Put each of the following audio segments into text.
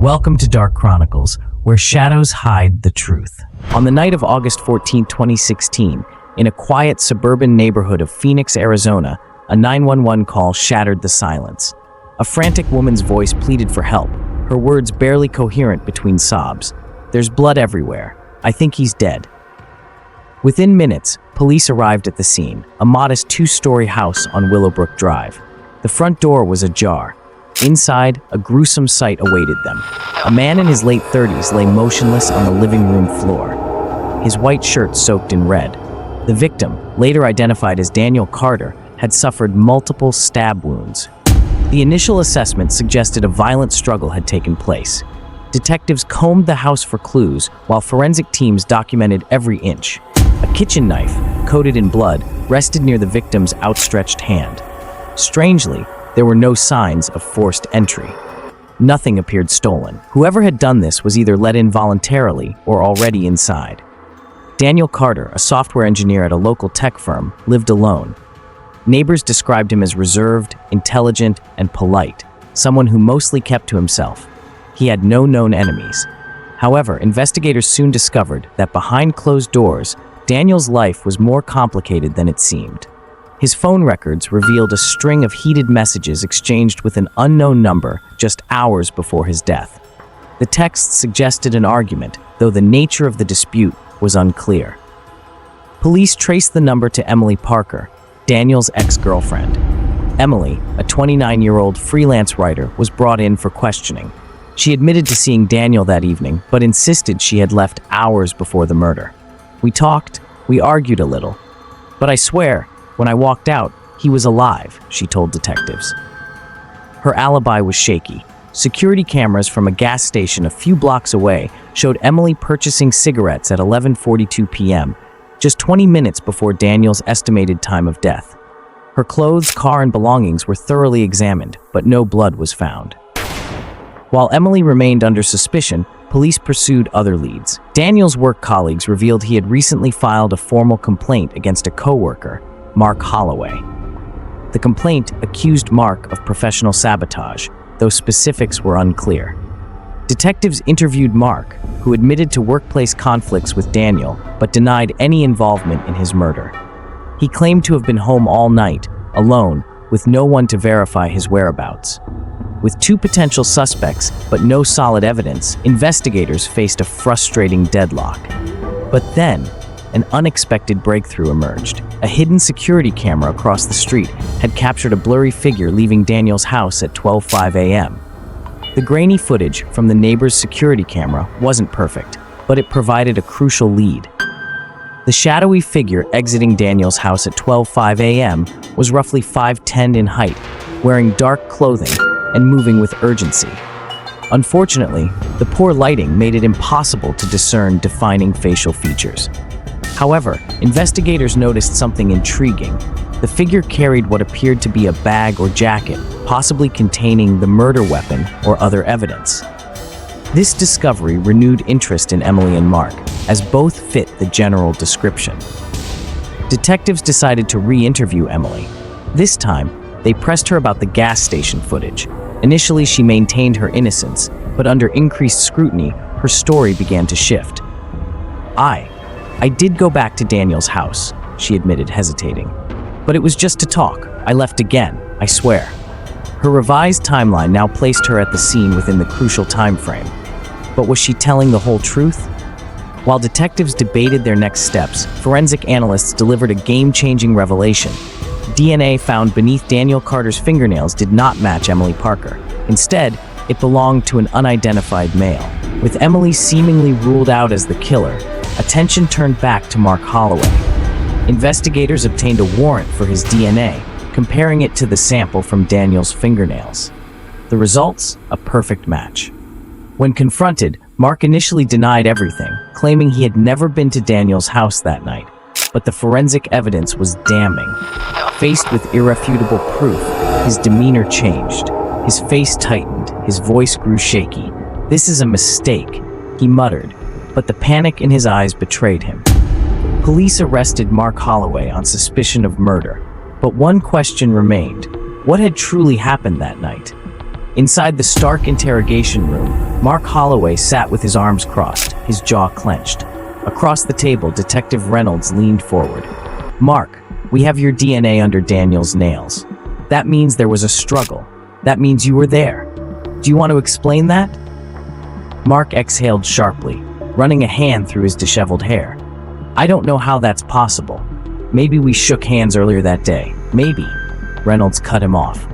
Welcome to Dark Chronicles, where shadows hide the truth. On the night of August 14, 2016, in a quiet suburban neighborhood of Phoenix, Arizona, a 911 call shattered the silence. A frantic woman's voice pleaded for help, her words barely coherent between sobs. "There's blood everywhere. I think he's dead." Within minutes, police arrived at the scene, a modest two-story house on Willowbrook Drive. The front door was ajar. Inside, a gruesome sight awaited them. A man in his late 30s lay motionless on the living room floor, his white shirt soaked in red. The victim, later identified as Daniel Carter, had suffered multiple stab wounds. The initial assessment suggested a violent struggle had taken place. Detectives combed the house for clues, while forensic teams documented every inch. A kitchen knife, coated in blood, rested near the victim's outstretched hand. Strangely, there were no signs of forced entry. Nothing appeared stolen. Whoever had done this was either let in voluntarily or already inside. Daniel Carter, a software engineer at a local tech firm, lived alone. Neighbors described him as reserved, intelligent, and polite, someone who mostly kept to himself. He had no known enemies. However, investigators soon discovered that behind closed doors, Daniel's life was more complicated than it seemed. His phone records revealed a string of heated messages exchanged with an unknown number just hours before his death. The texts suggested an argument, though the nature of the dispute was unclear. Police traced the number to Emily Parker, Daniel's ex-girlfriend. Emily, a 29-year-old freelance writer, was brought in for questioning. She admitted to seeing Daniel that evening, but insisted she had left hours before the murder. "We talked, we argued a little, but I swear, when I walked out, he was alive," she told detectives. Her alibi was shaky. Security cameras from a gas station a few blocks away showed Emily purchasing cigarettes at 11:42 p.m., just 20 minutes before Daniel's estimated time of death. Her clothes, car, and belongings were thoroughly examined, but no blood was found. While Emily remained under suspicion, police pursued other leads. Daniel's work colleagues revealed he had recently filed a formal complaint against a coworker, Mark Holloway. The complaint accused Mark of professional sabotage, though specifics were unclear. Detectives interviewed Mark, who admitted to workplace conflicts with Daniel, but denied any involvement in his murder. He claimed to have been home all night, alone, with no one to verify his whereabouts. With two potential suspects, but no solid evidence, investigators faced a frustrating deadlock. But then, an unexpected breakthrough emerged. A hidden security camera across the street had captured a blurry figure leaving Daniel's house at 12:05 a.m. The grainy footage from the neighbor's security camera wasn't perfect, but it provided a crucial lead. The shadowy figure exiting Daniel's house at 12:05 a.m. was roughly 5'10" in height, wearing dark clothing and moving with urgency. Unfortunately, the poor lighting made it impossible to discern defining facial features. However, investigators noticed something intriguing. The figure carried what appeared to be a bag or jacket, possibly containing the murder weapon or other evidence. This discovery renewed interest in Emily and Mark, as both fit the general description. Detectives decided to re-interview Emily. This time, they pressed her about the gas station footage. Initially, she maintained her innocence, but under increased scrutiny, her story began to shift. I did go back to Daniel's house," she admitted, hesitating. "But it was just to talk. I left again, I swear." Her revised timeline now placed her at the scene within the crucial time frame. But was she telling the whole truth? While detectives debated their next steps, forensic analysts delivered a game-changing revelation. DNA found beneath Daniel Carter's fingernails did not match Emily Parker. Instead, it belonged to an unidentified male. With Emily seemingly ruled out as the killer, attention turned back to Mark Holloway. Investigators obtained a warrant for his DNA, comparing it to the sample from Daniel's fingernails. The results? A perfect match. When confronted, Mark initially denied everything, claiming he had never been to Daniel's house that night. But the forensic evidence was damning. Faced with irrefutable proof, his demeanor changed. His face tightened, his voice grew shaky. "This is a mistake," he muttered, but the panic in his eyes betrayed him. Police arrested Mark Holloway on suspicion of murder, but one question remained. What had truly happened that night? Inside the stark interrogation room, Mark Holloway sat with his arms crossed, his jaw clenched. Across the table, Detective Reynolds leaned forward. "Mark, we have your DNA under Daniel's nails. That means there was a struggle. That means you were there. Do you want to explain that?" Mark exhaled sharply, running a hand through his disheveled hair. "I don't know how that's possible. Maybe we shook hands earlier that day. Maybe." Reynolds cut him off.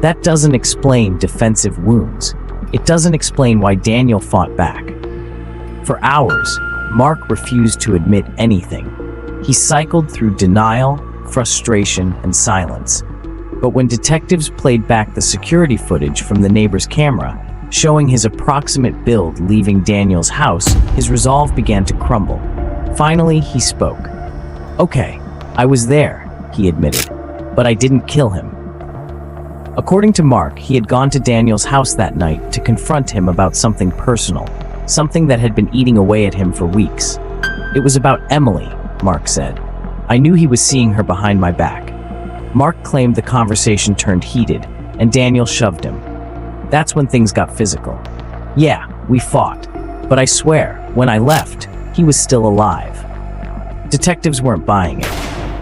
"That doesn't explain defensive wounds. It doesn't explain why Daniel fought back." For hours, Mark refused to admit anything. He cycled through denial, frustration, and silence. But when detectives played back the security footage from the neighbor's camera, showing his approximate build leaving Daniel's house, his resolve began to crumble. Finally, he spoke. "Okay, I was there," he admitted, "but I didn't kill him." According to Mark, he had gone to Daniel's house that night to confront him about something personal, something that had been eating away at him for weeks. "It was about Emily," Mark said. "I knew he was seeing her behind my back." Mark claimed the conversation turned heated, and Daniel shoved him. That's when things got physical. "Yeah, we fought. But I swear, when I left, he was still alive." Detectives weren't buying it.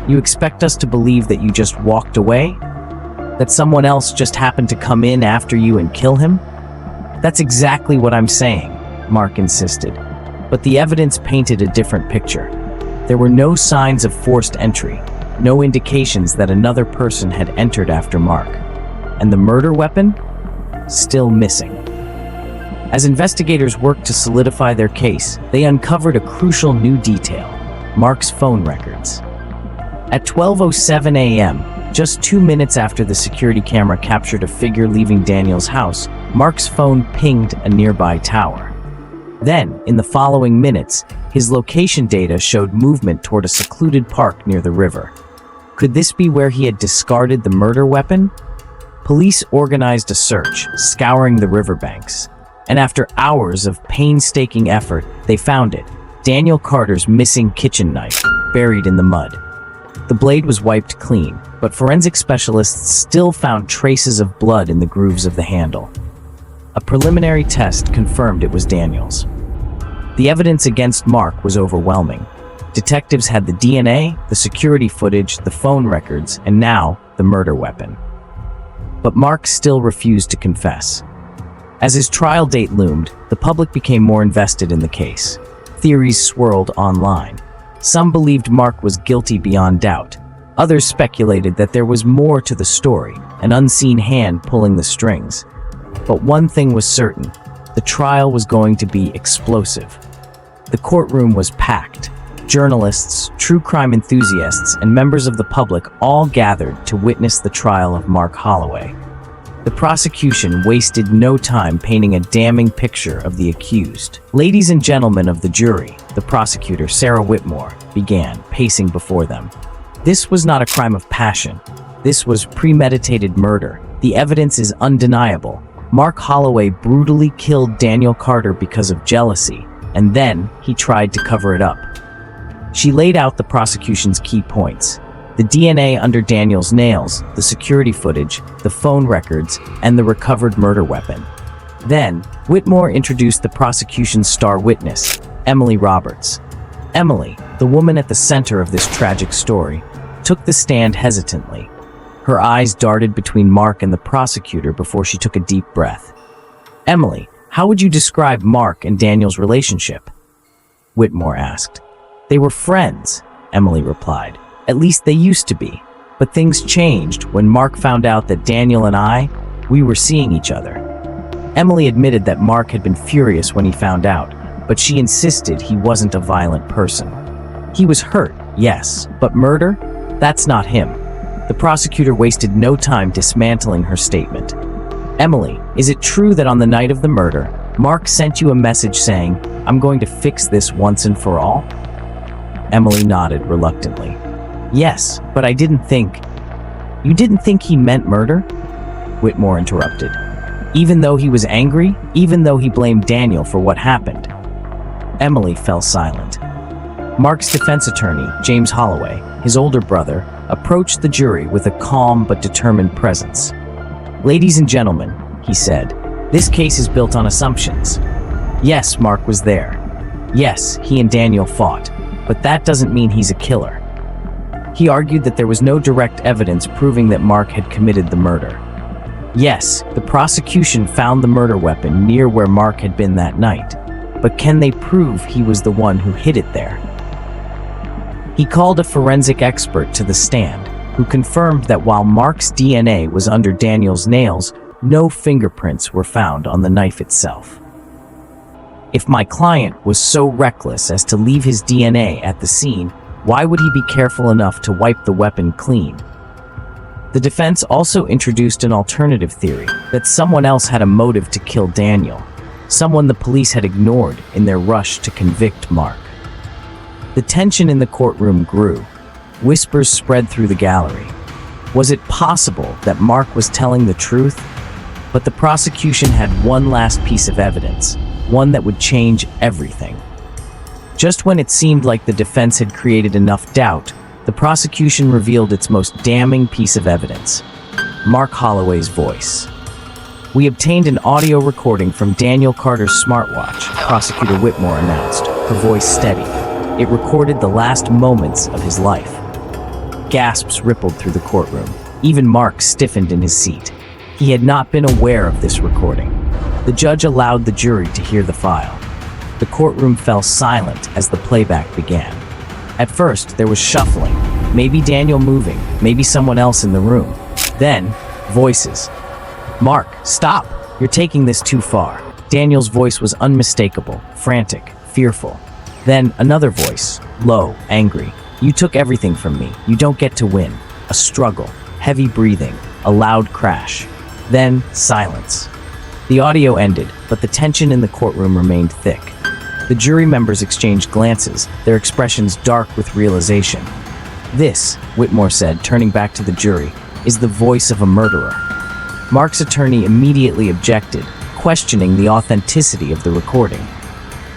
"You expect us to believe that you just walked away? That someone else just happened to come in after you and kill him?" "That's exactly what I'm saying," Mark insisted. But the evidence painted a different picture. There were no signs of forced entry, no indications that another person had entered after Mark. And the murder weapon? Still missing. As investigators worked to solidify their case, they uncovered a crucial new detail: Mark's phone records. At 12:07 a.m., just 2 minutes after the security camera captured a figure leaving Daniel's house, Mark's phone pinged a nearby tower. Then, in the following minutes, his location data showed movement toward a secluded park near the river. Could this be where he had discarded the murder weapon? Police organized a search, scouring the riverbanks. And after hours of painstaking effort, they found it: Daniel Carter's missing kitchen knife, buried in the mud. The blade was wiped clean, but forensic specialists still found traces of blood in the grooves of the handle. A preliminary test confirmed it was Daniel's. The evidence against Mark was overwhelming. Detectives had the DNA, the security footage, the phone records, and now the murder weapon. But Mark still refused to confess. As his trial date loomed, the public became more invested in the case. Theories swirled online. Some believed Mark was guilty beyond doubt. Others speculated that there was more to the story, an unseen hand pulling the strings. But one thing was certain: the trial was going to be explosive. The courtroom was packed. Journalists, true crime enthusiasts, and members of the public all gathered to witness the trial of Mark Holloway. The prosecution wasted no time painting a damning picture of the accused. "Ladies and gentlemen of the jury," the prosecutor, Sarah Whitmore, began, pacing before them. "This was not a crime of passion. This was premeditated murder. The evidence is undeniable. Mark Holloway brutally killed Daniel Carter because of jealousy, and then he tried to cover it up." She laid out the prosecution's key points: the DNA under Daniel's nails, the security footage, the phone records, and the recovered murder weapon. Then, Whitmore introduced the prosecution's star witness, Emily Roberts. Emily, the woman at the center of this tragic story, took the stand hesitantly. Her eyes darted between Mark and the prosecutor before she took a deep breath. "Emily, how would you describe Mark and Daniel's relationship?" Whitmore asked. "They were friends," Emily replied. "At least they used to be. But things changed when Mark found out that Daniel and we were seeing each other." Emily admitted that Mark had been furious when he found out, but she insisted he wasn't a violent person. He was hurt, yes, but murder? That's not him. The prosecutor wasted no time dismantling her statement. "Emily, is it true that on the night of the murder, Mark sent you a message saying, 'I'm going to fix this once and for all'?" Emily nodded reluctantly. "Yes, but I didn't think..." "You didn't think he meant murder?" Whitmore interrupted. "Even though he was angry? Even though he blamed Daniel for what happened?" Emily fell silent. Mark's defense attorney, James Holloway, his older brother, approached the jury with a calm but determined presence. "Ladies and gentlemen, he said. "This case is built on assumptions. Yes, Mark was there. Yes, he and Daniel fought, but that doesn't mean he's a killer." He argued that there was no direct evidence proving that Mark had committed the murder. Yes, the prosecution found the murder weapon near where Mark had been that night, but can they prove he was the one who hid it there? He called a forensic expert to the stand, who confirmed that while Mark's DNA was under Daniel's nails, no fingerprints were found on the knife itself. If my client was so reckless as to leave his DNA at the scene, why would he be careful enough to wipe the weapon clean? The defense also introduced an alternative theory that someone else had a motive to kill Daniel, someone the police had ignored in their rush to convict Mark. The tension in the courtroom grew. Whispers spread through the gallery. Was it possible that Mark was telling the truth? But the prosecution had one last piece of evidence, one that would change everything. Just when it seemed like the defense had created enough doubt, the prosecution revealed its most damning piece of evidence: Mark Holloway's voice. "We obtained an audio recording from Daniel Carter's smartwatch," Prosecutor Whitmore announced, her voice steady. It recorded the last moments of his life. Gasps rippled through the courtroom. Even Mark stiffened in his seat. He had not been aware of this recording. The judge allowed the jury to hear the file. The courtroom fell silent as the playback began. At first, there was shuffling, maybe Daniel moving, maybe someone else in the room. Then, voices. "Mark, stop! You're taking this too far." Daniel's voice was unmistakable, frantic, fearful. Then another voice, low, angry. "You took everything from me. You don't get to win." A struggle, heavy breathing, a loud crash. Then silence. The audio ended, but the tension in the courtroom remained thick. The jury members exchanged glances, their expressions dark with realization. "This," Whitmore said, turning back to the jury, "is the voice of a murderer." Mark's attorney immediately objected, questioning the authenticity of the recording.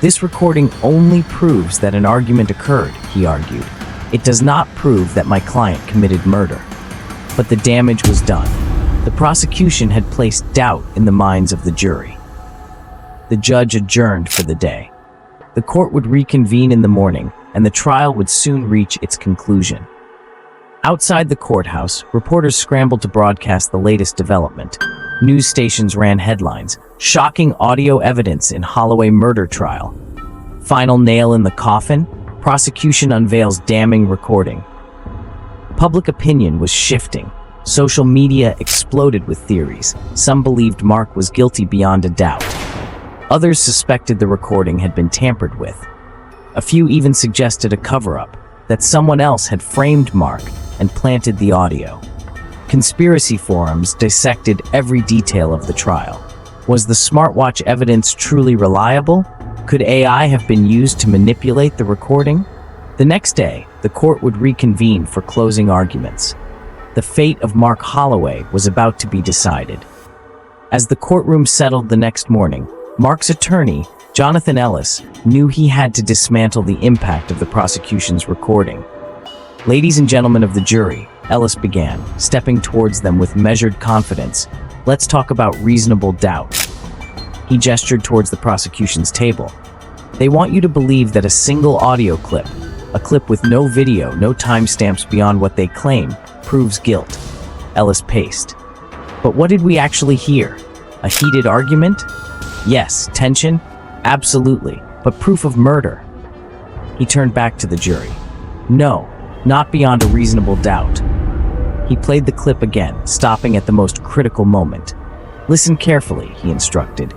"This recording only proves that an argument occurred," he argued. "It does not prove that my client committed murder." But the damage was done. The prosecution had placed doubt in the minds of the jury. The judge adjourned for the day. The court would reconvene in the morning, and the trial would soon reach its conclusion. Outside the courthouse, reporters scrambled to broadcast the latest development. News stations ran headlines: "Shocking audio evidence in Holloway murder trial." "Final nail in the coffin? Prosecution unveils damning recording." Public opinion was shifting. Social media exploded with theories. Some believed Mark was guilty beyond a doubt. Others suspected the recording had been tampered with. A few even suggested a cover-up, that someone else had framed Mark and planted the audio. Conspiracy forums dissected every detail of the trial. Was the smartwatch evidence truly reliable? Could AI have been used to manipulate the recording? The next day, the court would reconvene for closing arguments. The fate of Mark Holloway was about to be decided. As the courtroom settled the next morning, Mark's attorney, Jonathan Ellis, knew he had to dismantle the impact of the prosecution's recording. "Ladies and gentlemen of the jury," Ellis began, stepping towards them with measured confidence, "let's talk about reasonable doubt." He gestured towards the prosecution's table. "They want you to believe that a single audio clip, a clip with no video, no timestamps beyond what they claim, proves guilt." Ellis paced. "But what did we actually hear? A heated argument? Yes. Tension? Absolutely. But proof of murder?" He turned back to the jury. "No, not beyond a reasonable doubt." He played the clip again, stopping at the most critical moment. "Listen carefully," he instructed.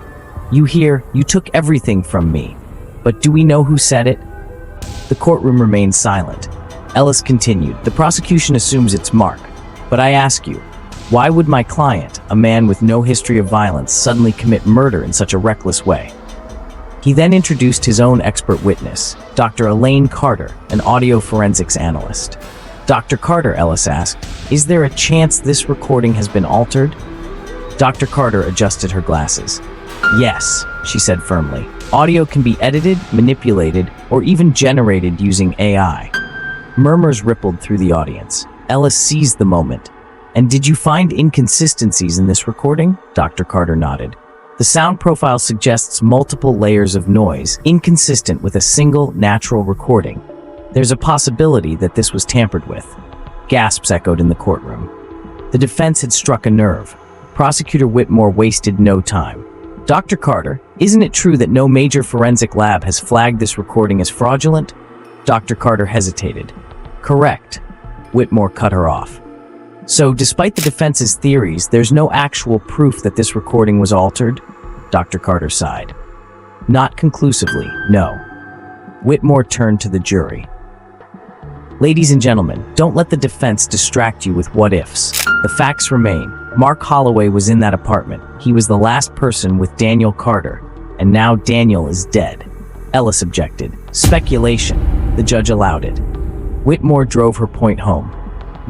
"You hear, 'You took everything from me.' But do we know who said it?" The courtroom remained silent. Ellis continued, "The prosecution assumes it's Mark. But I ask you, why would my client, a man with no history of violence, suddenly commit murder in such a reckless way?" He then introduced his own expert witness, Dr. Elaine Carter, an audio forensics analyst. "Dr. Carter," Ellis asked, "is there a chance this recording has been altered?" Dr. Carter adjusted her glasses. "Yes," she said firmly. "Audio can be edited, manipulated, or even generated using AI." Murmurs rippled through the audience. Ellis seized the moment. And did you find inconsistencies in this recording? Dr. Carter nodded. The sound profile suggests multiple layers of noise, inconsistent with a single natural recording. There's a possibility that this was tampered with. Gasps echoed in the courtroom. The defense had struck a nerve. Prosecutor Whitmore wasted no time. Dr. Carter, isn't it true that no major forensic lab has flagged this recording as fraudulent? Dr. Carter hesitated. Correct. Whitmore cut her off. So, despite the defense's theories, there's no actual proof that this recording was altered? Dr. Carter sighed. Not conclusively, no. Whitmore turned to the jury. Ladies and gentlemen, don't let the defense distract you with what-ifs. The facts remain. Mark Holloway was in that apartment. He was the last person with Daniel Carter, and now Daniel is dead. Ellis objected. Speculation. The judge allowed it. Whitmore drove her point home.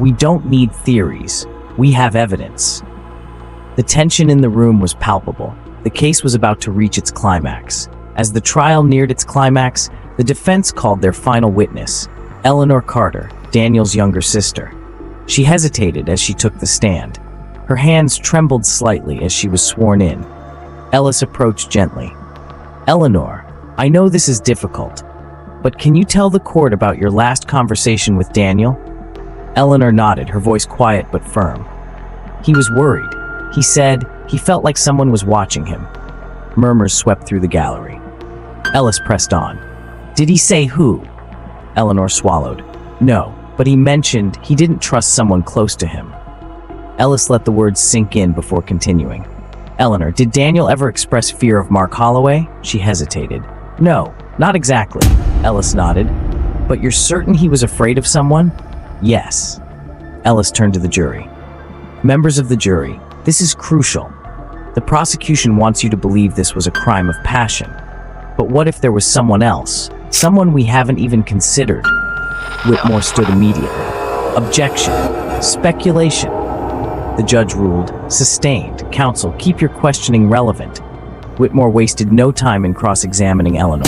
We don't need theories. We have evidence. The tension in the room was palpable. The case was about to reach its climax. As the trial neared its climax, the defense called their final witness, Eleanor Carter, Daniel's younger sister. She hesitated as she took the stand. Her hands trembled slightly as she was sworn in. Ellis approached gently. Eleanor, I know this is difficult, but can you tell the court about your last conversation with Daniel? Eleanor nodded, her voice quiet but firm. He was worried. He said he felt like someone was watching him. Murmurs swept through the gallery. Ellis pressed on. Did he say who? Eleanor swallowed. No, but he mentioned he didn't trust someone close to him. Ellis let the words sink in before continuing. Eleanor, did Daniel ever express fear of Mark Holloway? She hesitated. No, not exactly. Ellis nodded. But you're certain he was afraid of someone? Yes. Ellis turned to the jury. Members of the jury, this is crucial. The prosecution wants you to believe this was a crime of passion. But what if there was someone else? Someone we haven't even considered? Whitmore stood immediately. Objection. Speculation. The judge ruled, sustained. Counsel, keep your questioning relevant. Whitmore wasted no time in cross-examining Eleanor.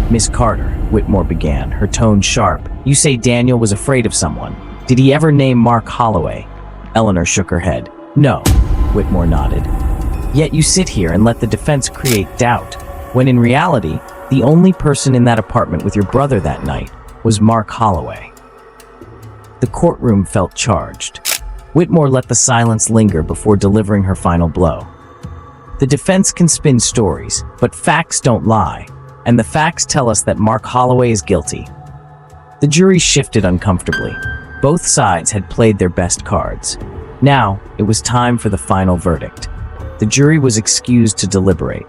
Miss Carter, Whitmore began, her tone sharp. You say Daniel was afraid of someone. Did he ever name Mark Holloway? Eleanor shook her head. No, Whitmore nodded. Yet you sit here and let the defense create doubt, when in reality, the only person in that apartment with your brother that night was Mark Holloway. The courtroom felt charged. Whitmore let the silence linger before delivering her final blow. The defense can spin stories, but facts don't lie, and the facts tell us that Mark Holloway is guilty. The jury shifted uncomfortably. Both sides had played their best cards. Now, it was time for the final verdict. The jury was excused to deliberate.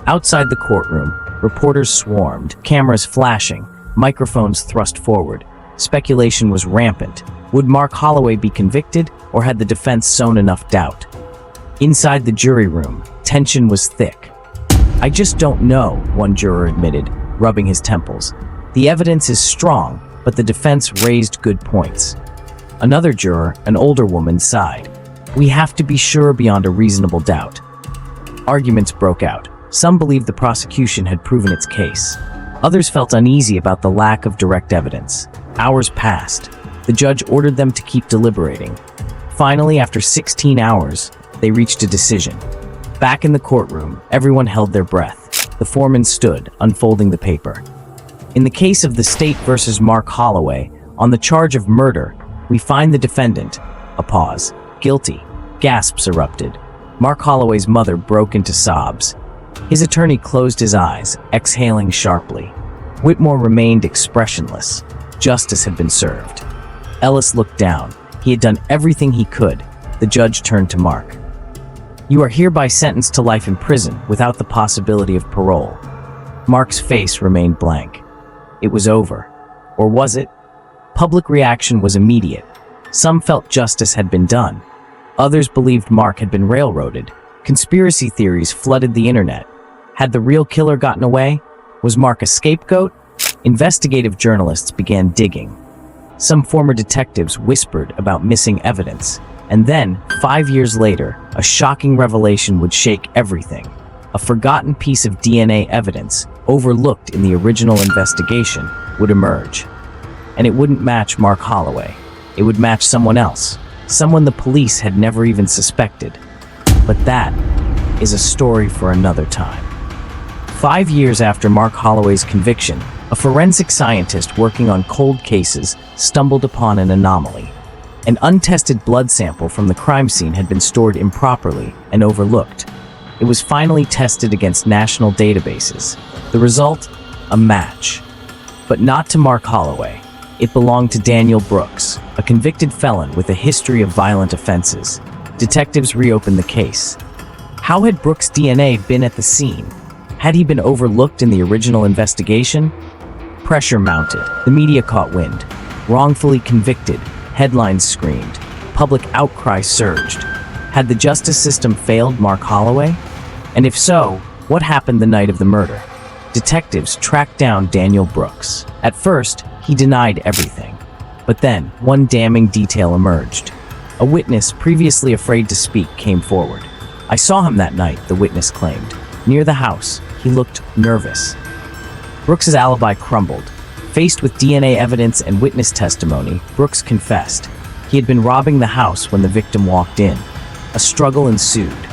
Outside the courtroom, reporters swarmed, cameras flashing, microphones thrust forward. Speculation was rampant. Would Mark Holloway be convicted, or had the defense sown enough doubt? Inside the jury room, tension was thick. I just don't know, one juror admitted, rubbing his temples. The evidence is strong, but the defense raised good points. Another juror, an older woman, sighed. We have to be sure beyond a reasonable doubt. Arguments broke out. Some believed the prosecution had proven its case. Others felt uneasy about the lack of direct evidence. Hours passed. The judge ordered them to keep deliberating. Finally, after 16 hours, they reached a decision. Back in the courtroom, everyone held their breath. The foreman stood, unfolding the paper. In the case of the State versus Mark Holloway, on the charge of murder, we find the defendant. A pause. Guilty. Gasps erupted. Mark Holloway's mother broke into sobs. His attorney closed his eyes, exhaling sharply. Whitmore remained expressionless. Justice had been served. Ellis looked down. He had done everything he could. The judge turned to Mark. You are hereby sentenced to life in prison without the possibility of parole. Mark's face remained blank. It was over. Or was it? Public reaction was immediate. Some felt justice had been done. Others believed Mark had been railroaded. Conspiracy theories flooded the internet. Had the real killer gotten away? Was Mark a scapegoat? Investigative journalists began digging. Some former detectives whispered about missing evidence. And then, 5 years later, a shocking revelation would shake everything. A forgotten piece of DNA evidence, overlooked in the original investigation, would emerge. And it wouldn't match Mark Holloway. It would match someone else. someone the police had never even suspected. But that is a story for another time. 5 years after Mark Holloway's conviction, a forensic scientist working on cold cases stumbled upon an anomaly. An untested blood sample from the crime scene had been stored improperly and overlooked. It was finally tested against national databases. The result? A match. But not to Mark Holloway. It belonged to Daniel Brooks, a convicted felon with a history of violent offenses. Detectives reopened the case. How had Brooks' DNA been at the scene? Had he been overlooked in the original investigation? Pressure mounted. The media caught wind. Wrongfully convicted. Headlines screamed. Public outcry surged. Had the justice system failed Mark Holloway? And if so, what happened the night of the murder? Detectives tracked down Daniel Brooks. At first, he denied everything. But then, one damning detail emerged. A witness previously afraid to speak came forward. "I saw him that night," the witness claimed. "Near the house. He looked nervous." Brooks' alibi crumbled. Faced with DNA evidence and witness testimony, Brooks confessed. He had been robbing the house when the victim walked in. A struggle ensued.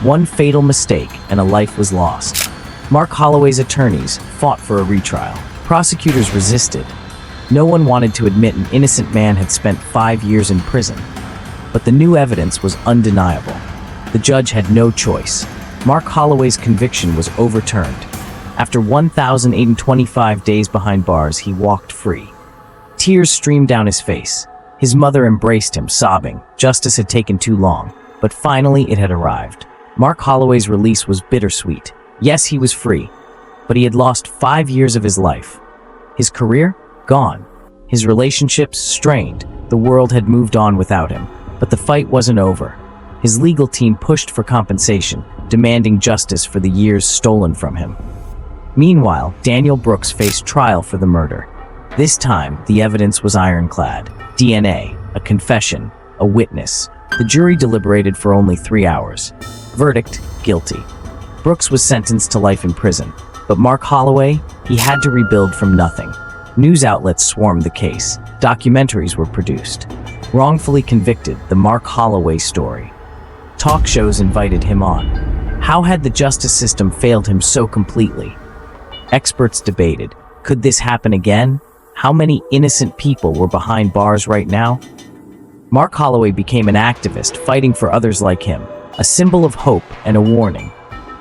One fatal mistake and a life was lost. Mark Holloway's attorneys fought for a retrial. Prosecutors resisted. No one wanted to admit an innocent man had spent 5 years in prison. But the new evidence was undeniable. The judge had no choice. Mark Holloway's conviction was overturned. After 1,025 days behind bars, he walked free. Tears streamed down his face. His mother embraced him, sobbing. Justice had taken too long, but finally it had arrived. Mark Holloway's release was bittersweet. Yes, he was free, but he had lost 5 years of his life. His career? Gone. His relationships? Strained. The world had moved on without him. But the fight wasn't over. His legal team pushed for compensation, demanding justice for the years stolen from him. Meanwhile, Daniel Brooks faced trial for the murder. This time, the evidence was ironclad. DNA, a confession, a witness. The jury deliberated for only 3 hours. Verdict: guilty. Brooks was sentenced to life in prison, but Mark Holloway, he had to rebuild from nothing. News outlets swarmed the case. Documentaries were produced. Wrongfully convicted, the Mark Holloway story. Talk shows invited him on. How had the justice system failed him so completely? Experts debated. Could this happen again? How many innocent people were behind bars right now? Mark Holloway became an activist fighting for others like him, a symbol of hope and a warning.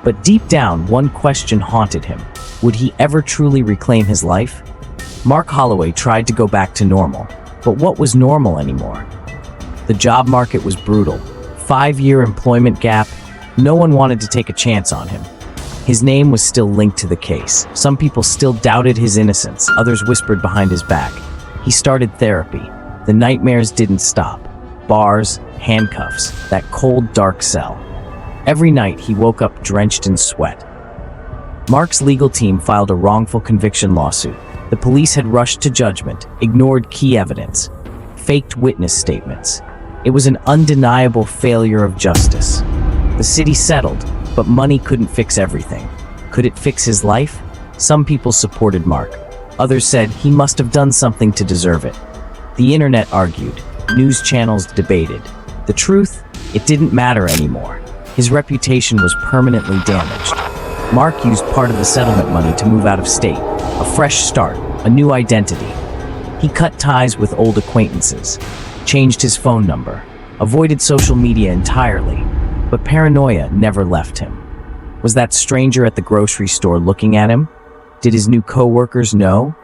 But deep down, one question haunted him. Would he ever truly reclaim his life? Mark Holloway tried to go back to normal. But what was normal anymore? The job market was brutal. 5-year employment gap. No one wanted to take a chance on him. His name was still linked to the case. Some people still doubted his innocence. Others whispered behind his back. He started therapy. The nightmares didn't stop. Bars, handcuffs, that cold, dark cell. Every night he woke up drenched in sweat. Mark's legal team filed a wrongful conviction lawsuit. The police had rushed to judgment, ignored key evidence, faked witness statements. It was an undeniable failure of justice. The city settled, but money couldn't fix everything. Could it fix his life? Some people supported Mark. Others said he must have done something to deserve it. The internet argued. News channels debated. The truth? It didn't matter anymore. His reputation was permanently damaged. Mark used part of the settlement money to move out of state. A fresh start, a new identity. He cut ties with old acquaintances, changed his phone number, avoided social media entirely, but paranoia never left him. Was that stranger at the grocery store looking at him? Did his new co-workers know?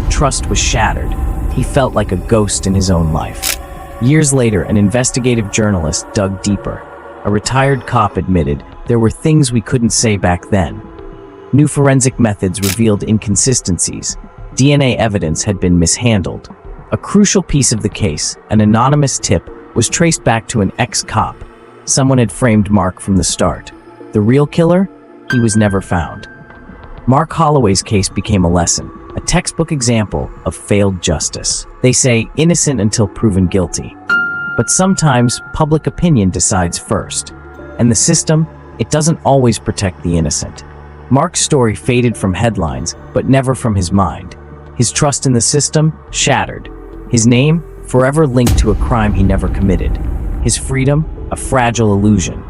Trust was shattered. He felt like a ghost in his own life. Years later, an investigative journalist dug deeper. A retired cop admitted there were things we couldn't say back then. New forensic methods revealed inconsistencies. DNA evidence had been mishandled. A crucial piece of the case, an anonymous tip, was traced back to an ex-cop. Someone had framed Mark from the start. The real killer? He was never found. Mark Holloway's case became a lesson, a textbook example of failed justice. They say innocent until proven guilty. But sometimes public opinion decides first. And the system, it doesn't always protect the innocent. Mark's story faded from headlines, but never from his mind. His trust in the system shattered. His name forever linked to a crime he never committed. His freedom, a fragile illusion.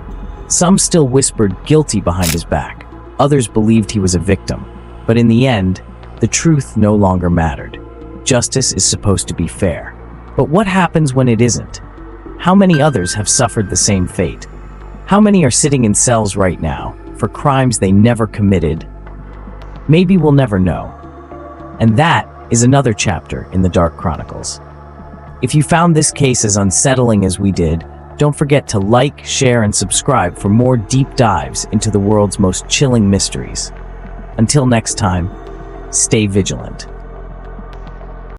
Some still whispered guilty behind his back. Others believed he was a victim. But in the end, the truth no longer mattered. Justice is supposed to be fair. But what happens when it isn't? How many others have suffered the same fate? How many are sitting in cells right now for crimes they never committed? Maybe we'll never know. And that is another chapter in the Dark Chronicles. If you found this case as unsettling as we did, don't forget to like, share, and subscribe for more deep dives into the world's most chilling mysteries. Until next time, stay vigilant.